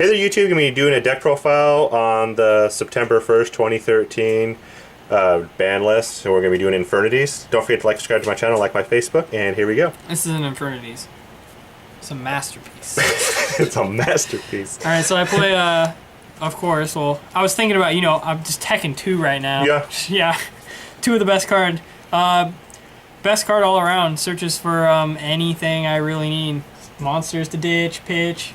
Hey there, YouTube. Going to be doing a deck profile on the September 1st, 2013 ban list. So we're going to be doing Infernities. Don't forget to like, subscribe to my channel, like my Facebook, and here we go. This is an Infernity. It's a masterpiece. It's a masterpiece. All right, so I play, of course, well, I was thinking about, I'm just teching 2 right now. Yeah. Yeah, 2 of the best card. Best card all around. Searches for anything I really need. Monsters to ditch, pitch,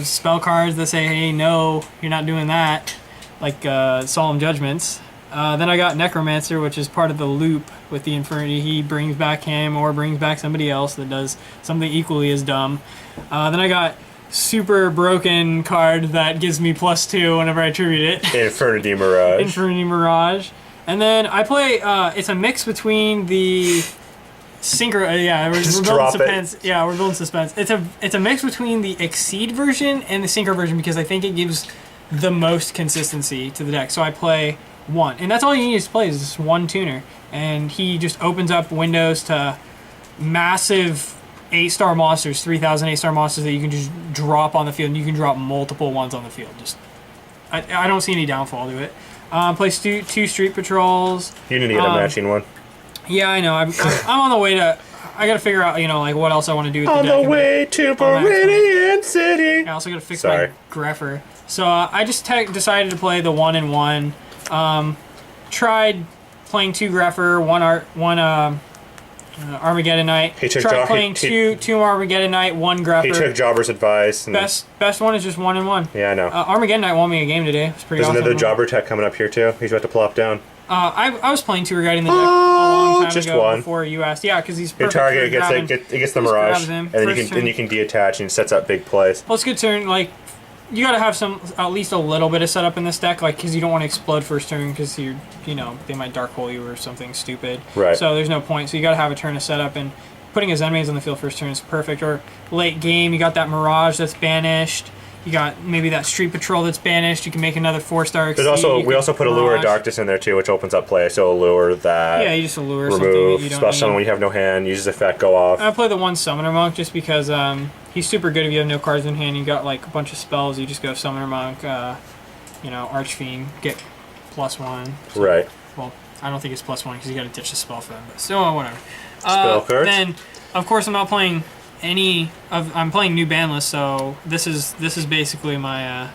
spell cards that say, hey, no, you're not doing that, like Solemn Judgments. Then I got Necromancer, which is part of the loop with the Infernity. He brings back him or brings back somebody else that does something equally as dumb. Then I got super broken card that gives me +2 whenever I tribute it. Infernity Mirage. Infernity Mirage. And then I play, it's a mix between the Synchro, yeah, we're building suspense. Yeah, we're building suspense. It's a mix between the Exceed version and the Synchro version because I think it gives the most consistency to the deck. So I play 1, and that's all you need to play is just 1 tuner, and he just opens up windows to massive 8-star monsters, 3,000 8-star monsters that you can just drop on the field, and you can drop multiple ones on the field. Just I don't see any downfall to it. Play 2 Street Patrols. You didn't need a matching one. Yeah, I know. I'm on the way to. I gotta figure out, like what else I want to do with the deck. On the way to Viridian City. I also gotta fix my Greffer. So I just decided to play the 1-in-1. Tried playing 2 Greffer, 1 Armageddon Knight. Tried playing two Armageddon Knight, 1 Greffer. He took Jobber's advice. And best one is just 1-in-1. Yeah, I know. Armageddon Knight won me a game today. It's pretty awesome. There's another Jobber tech coming up here too. He's about to plop down. I was playing 2 regarding the deck a long time just ago 1. Before you asked. Yeah, because he's perfect. Your target gets the Mirage, and then you can detach and sets up big plays. Well, it's a good turn. Like, you gotta have at least a little bit of setup in this deck, like, because you don't want to explode first turn, because they might dark hole you or something stupid. Right. So there's no point. So you gotta have a turn of setup, and putting his enemies on the field first turn is perfect. Or late game, you got that Mirage that's banished. You got maybe that Street Patrol that's banished. You can make another 4-star. We also put Allure of Darkness in there too, which opens up play. So Allure that. Yeah, you just allure remove, something that you don't special summon when you have no hand. Uses effect, go off. I play the 1 Summoner Monk just because he's super good if you have no cards in hand. You got like a bunch of spells. You just go Summoner Monk, Archfiend, get +1. So, right. Well, I don't think it's +1 because you got to ditch the spell for them. But so whatever. Spell cards. Then, of course, I'm not playing. I'm playing new ban list, so this is basically my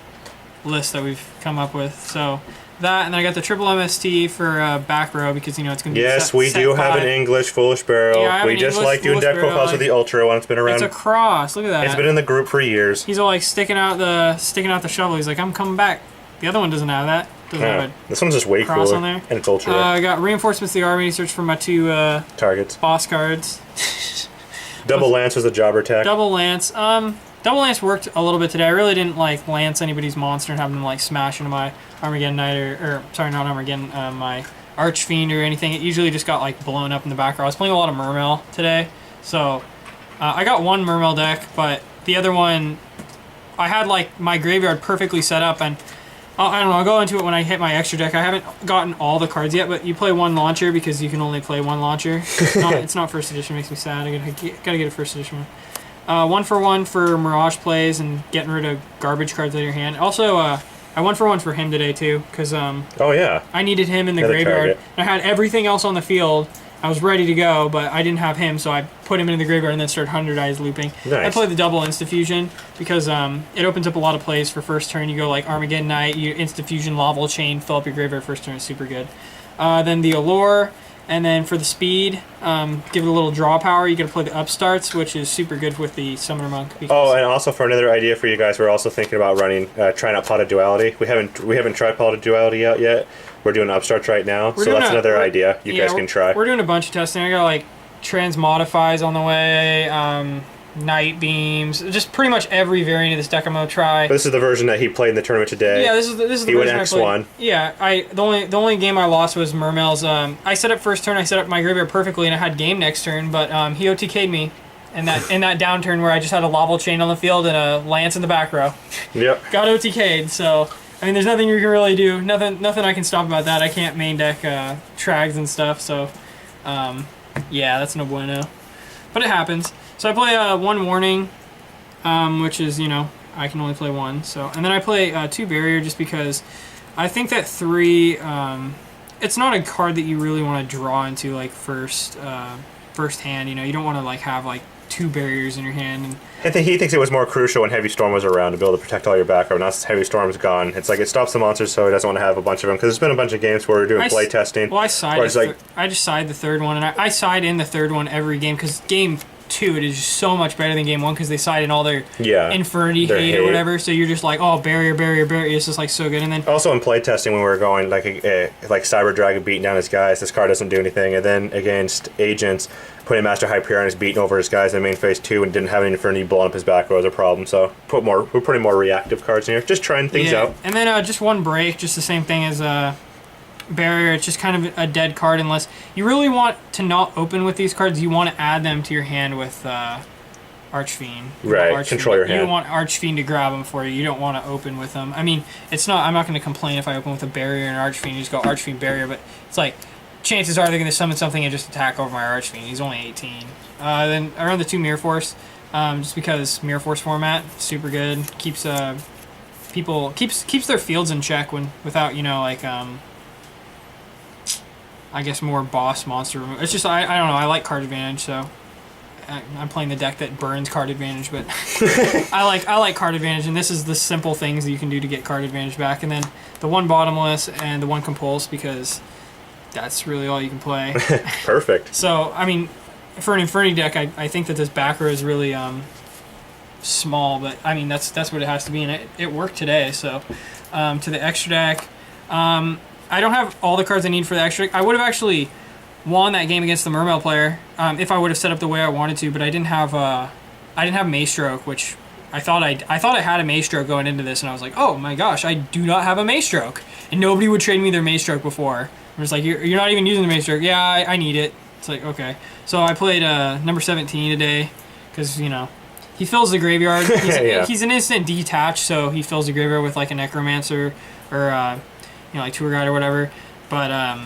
list that we've come up with. So that, and then I got the triple MST for back row because it's gonna be. Yes, we do have an English Foolish Barrel. Yeah, we just like doing deck profiles with the Ultra one. It's been around. It's a cross. Look at that. It's been in the group for years. He's all like sticking out the shovel. He's like, I'm coming back. The other one doesn't have that. This one's just way cooler. On there. And it's Ultra. I got Reinforcements of the Army. Search for my 2 targets. Boss cards. Double Lance was a Jobber tech. Double Lance. Double Lance worked a little bit today. I really didn't like lance anybody's monster and have them like smash into my Armageddon Knight or sorry, not Armageddon, my Archfiend or anything. It usually just got like blown up in the back row. I was playing a lot of Mermail today, so I got 1 Mermail deck, but the other one, I had like my graveyard perfectly set up, and I don't know, I'll go into it when I hit my extra deck. I haven't gotten all the cards yet, but you play 1 launcher because you can only play 1 launcher. It's not first edition, makes me sad. I gotta get a first edition one. 1 for 1 for Mirage plays and getting rid of garbage cards out of your hand. Also, I 1 for 1 for him today too, because oh yeah, I needed him in the graveyard. I had everything else on the field. I was ready to go, but I didn't have him, so I put him in the graveyard and then started 100 Eyes looping. Nice. I play the double Insta-Fusion because it opens up a lot of plays for first turn. You go like Armageddon Knight, you Insta-Fusion, Laval Chain, fill up your graveyard first turn. It's super good. Then the Allure, and then for the speed, give it a little draw power. You got to play the Upstarts, which is super good with the Summoner Monk. Oh, and also for another idea for you guys, we're also thinking about running, trying out Potted Duality. We haven't tried Potted Duality out yet. We're doing Upstarts right now, so that's another idea you guys can try. We're doing a bunch of testing. I got like Transmodifies on the way, Night Beams, just pretty much every variant of this deck I'm gonna try. But this is the version that he played in the tournament today. Yeah, this is the version he went X1. Yeah, the only game I lost was Mermail's. I set up first turn. I set up my graveyard perfectly, and I had game next turn, but he OTK'd me. In that downturn where I just had a Laval Chain on the field and a Lance in the back row. Yep. Got OTK'd, so I mean, there's nothing you can really do. Nothing I can stop about that. I can't main deck Trags and stuff, so yeah, that's no bueno. But it happens. So I play 1 Warning, which is, I can only play 1. So, and then I play 2 barrier just because I think that 3. It's not a card that you really want to draw into like first hand. You know, you don't want to like have like 2 barriers in your hand. And I think he thinks it was more crucial when Heavy Storm was around to be able to protect all your back row. Now Heavy Storm's gone, it's like it stops the monsters, so he doesn't want to have a bunch of them. Because there's been a bunch of games where we're doing play testing. Well, I just side the third one, and I side in the third one every game because game 2 it is just so much better than game 1 because they side in all their Infernity hate or whatever. So you're just like, oh, barrier. It's just like so good. And then also in play testing when we were going like Cyber Dragon beating down his guys, this card doesn't do anything. And then against Agents, putting Master Hyperion is beating over his guys in main phase 2 and didn't have any Infernity blowing up his back row was a problem. So we're putting more reactive cards in here, just trying things out. And then just 1 break, just the same thing as barrier. It's just kind of a dead card unless you really want to not open with these cards. You want to add them to your hand with Archfiend. Right, control your hand. You don't want Archfiend to grab them for you. You don't want to open with them. I mean, it's not. I'm not going to complain if I open with a barrier and Archfiend. You just go Archfiend barrier, but it's like chances are they're going to summon something and just attack over my Archfiend. He's only 18. Then I run the 2 Mirror Force, just because Mirror Force format super good. Keeps keeps their fields in check without like I guess more boss monster removal. It's just I don't know. I like card advantage, so I'm playing the deck that burns card advantage, but I like card advantage, and this is the simple things that you can do to get card advantage back. And then the 1 bottomless and the 1 compulse because that's really all you can play. Perfect. So I mean, for an Infernity deck, I think that this back row is really small, but I mean that's what it has to be, and it worked today. So to the extra deck. I don't have all the cards I need for the extra. I would have actually won that game against the Mermail player if I would have set up the way I wanted to, but I didn't have Maestroke, which I thought I had a Maestroke going into this, and I was like, oh my gosh, I do not have a Maestroke, and nobody would trade me their Maestroke before. I was like, you're not even using the Maestroke. Yeah, I need it. It's like, okay. So I played number 17 today because he fills the graveyard. He's an instant detach, so he fills the graveyard with like a Necromancer or like Tour Guide or whatever, but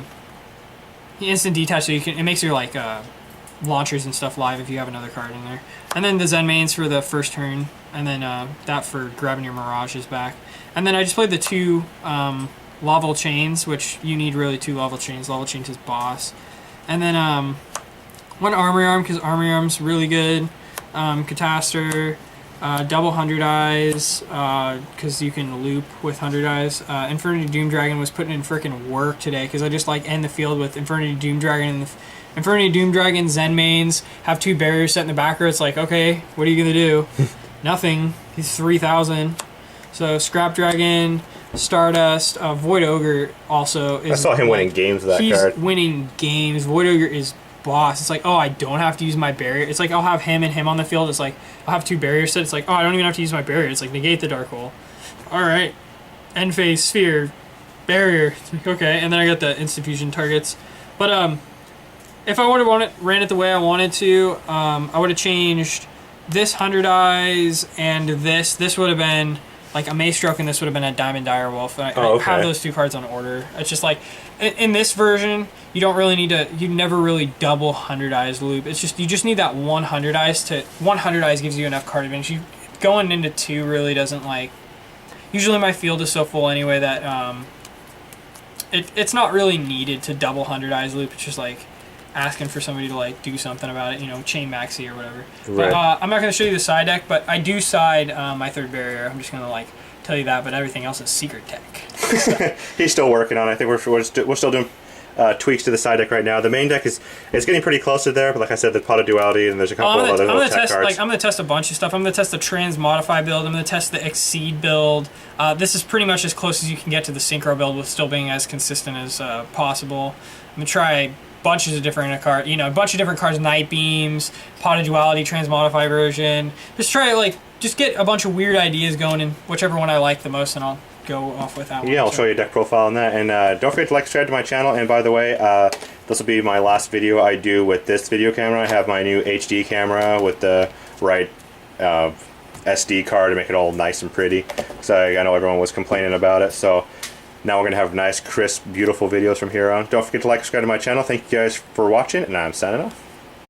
he instant detach, so it makes your like launchers and stuff live if you have another card in there. And then the Zen Mains for the first turn, and then that for grabbing your Mirages back. And then I just played the 2 Laval Chains, which you need really 2 Laval Chains. Laval Chains is boss. And then 1 Armory Arm because Armory Arm's really good. Catastor. Double 100 Eyes, because you can loop with 100 Eyes. Infernity Doom Dragon was putting in freaking work today, because I just end the field with Infernity Doom Dragon. And Infernity Doom Dragon, Zen Mains, have 2 barriers set in the back row. It's like, okay, what are you going to do? Nothing. He's 3,000. So Scrap Dragon, Stardust, Void Ogre also is... I saw him winning games with that card. He's winning games. Void Ogre is boss. It's like, oh, I don't have to use my barrier. It's like I'll have him and him on the field. It's like I'll have 2 barriers set. It's like, oh, I don't even have to use my barrier. It's like negate the Dark Hole. All right, end phase sphere, barrier. It's like, okay, and then I got the instant fusion targets. But if I would have ran it the way I wanted to, I would have changed this 100 Eyes and this. This would have been like a Maestroke, and this would have been a Diamond Direwolf. I have those 2 cards on order. It's just like in this version, you don't really need to. You never really double 100 Eyes loop. It's just you just need that 100 Eyes to 100 Eyes gives you enough card advantage. Going into 2 really doesn't like. Usually my field is so full anyway that it's not really needed to double 100 Eyes loop. It's just like asking for somebody to like do something about it, chain maxi or whatever. Right. But, I'm not going to show you the side deck, but I do side my 3rd barrier. I'm just going to like tell you that, but everything else is secret tech. He's still working on it. I think we're still doing tweaks to the side deck right now. The main deck is getting pretty close to there, but like I said, the Pot of Duality, and there's a couple of other little tech cards. I'm going to test a bunch of stuff. I'm going to test the Transmodify build. I'm going to test the Exceed build. This is pretty much as close as you can get to the Synchro build with still being as consistent as possible. I'm going to try bunches of different cards, a bunch of different cards, Night Beams, Pot of Duality, Transmodify version. Just try just get a bunch of weird ideas going, and whichever one I like the most, and I'll go off with that one. Yeah, I'll show you a deck profile on that. And don't forget to like, subscribe to my channel. And by the way, this will be my last video I do with this video camera. I have my new HD camera with the right SD card to make it all nice and pretty. So I know everyone was complaining about it. So now we're going to have nice, crisp, beautiful videos from here on. Don't forget to like, subscribe to my channel. Thank you guys for watching, and I'm signing off.